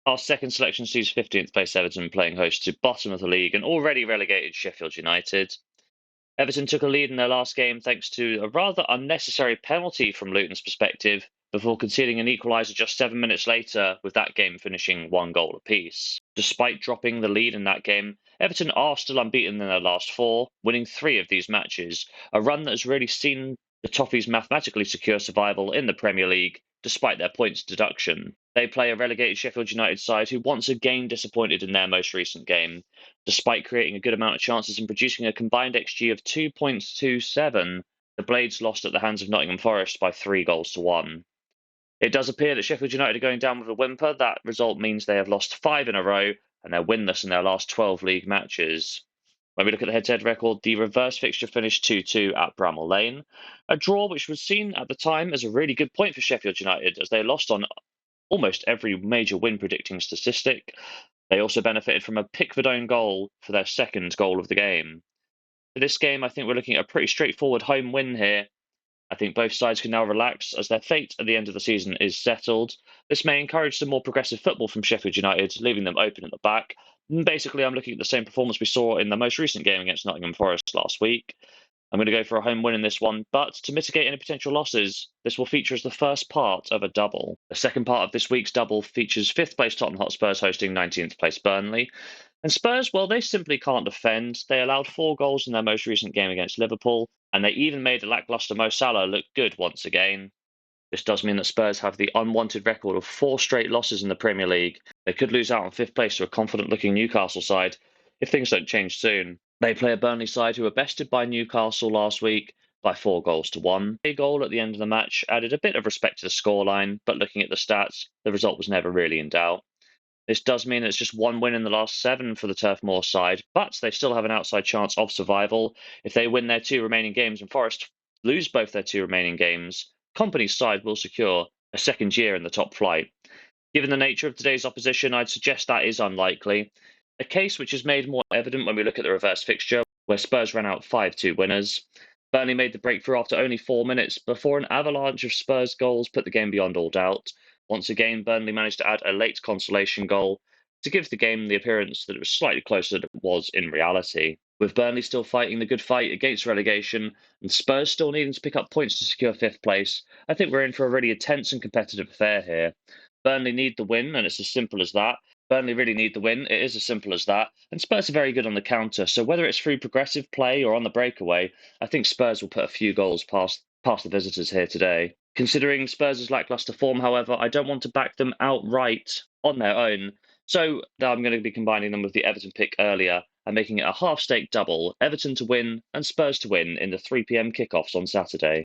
Our second selection sees 15th place Everton playing host to bottom of the league and already relegated Sheffield United. Everton took a lead in their last game thanks to a rather unnecessary penalty from Luton's perspective, before conceding an equaliser just 7 minutes later, with that game finishing 1 goal apiece. Despite dropping the lead in that game, Everton are still unbeaten in their last 4, winning 3 of these matches, a run that has really seen the Toffees mathematically secure survival in the Premier League, despite their points deduction. They play a relegated Sheffield United side who once again disappointed in their most recent game. Despite creating a good amount of chances and producing a combined XG of 2.27, the Blades lost at the hands of Nottingham Forest by 3 goals to 1. It does appear that Sheffield United are going down with a whimper. That result means they have lost 5 in a row and they're winless in their last 12 league matches. When we look at the head-to-head record, the reverse fixture finished 2-2 at Bramall Lane, a draw which was seen at the time as a really good point for Sheffield United, as they lost on almost every major win predicting statistic. They also benefited from a Pickford own goal for their second goal of the game. For this game, I think we're looking at a pretty straightforward home win here. I think both sides can now relax as their fate at the end of the season is settled. This may encourage some more progressive football from Sheffield United, leaving them open at the back. Basically, I'm looking at the same performance we saw in the most recent game against Nottingham Forest last week. I'm going to go for a home win in this one, but to mitigate any potential losses, this will feature as the first part of a double. The second part of this week's double features 5th place Tottenham Hotspurs hosting 19th place Burnley. And Spurs, well, they simply can't defend. They allowed 4 goals in their most recent game against Liverpool, and they even made a lacklustre Mo Salah look good once again. This does mean that Spurs have the unwanted record of 4 straight losses in the Premier League. They could lose out on 5th place to a confident-looking Newcastle side if things don't change soon. They play a Burnley side who were bested by Newcastle last week by 4 goals to 1. A goal at the end of the match added a bit of respect to the scoreline, but looking at the stats, the result was never really in doubt. This does mean it's just 1 win in the last 7 for the Turf Moor side, but they still have an outside chance of survival. If they win their 2 remaining games and Forest lose both their 2 remaining games, Company's side will secure a second year in the top flight. Given the nature of today's opposition, I'd suggest that is unlikely. A case which is made more evident when we look at the reverse fixture, where Spurs ran out 5-2 winners. Burnley made the breakthrough after only 4 minutes before an avalanche of Spurs goals put the game beyond all doubt. Once again, Burnley managed to add a late consolation goal to give the game the appearance that it was slightly closer than it was in reality. With Burnley still fighting the good fight against relegation and Spurs still needing to pick up points to secure 5th place, I think we're in for a really intense and competitive affair here. Burnley need the win, and it's as simple as that. Burnley really need the win, it is as simple as that. And Spurs are very good on the counter, so whether it's through progressive play or on the breakaway, I think Spurs will put a few goals past the visitors here today. Considering Spurs' lacklustre form, however, I don't want to back them outright on their own. So I'm going to be combining them with the Everton pick earlier and making it a half-stake double, Everton to win and Spurs to win in the 3 p.m. kickoffs on Saturday.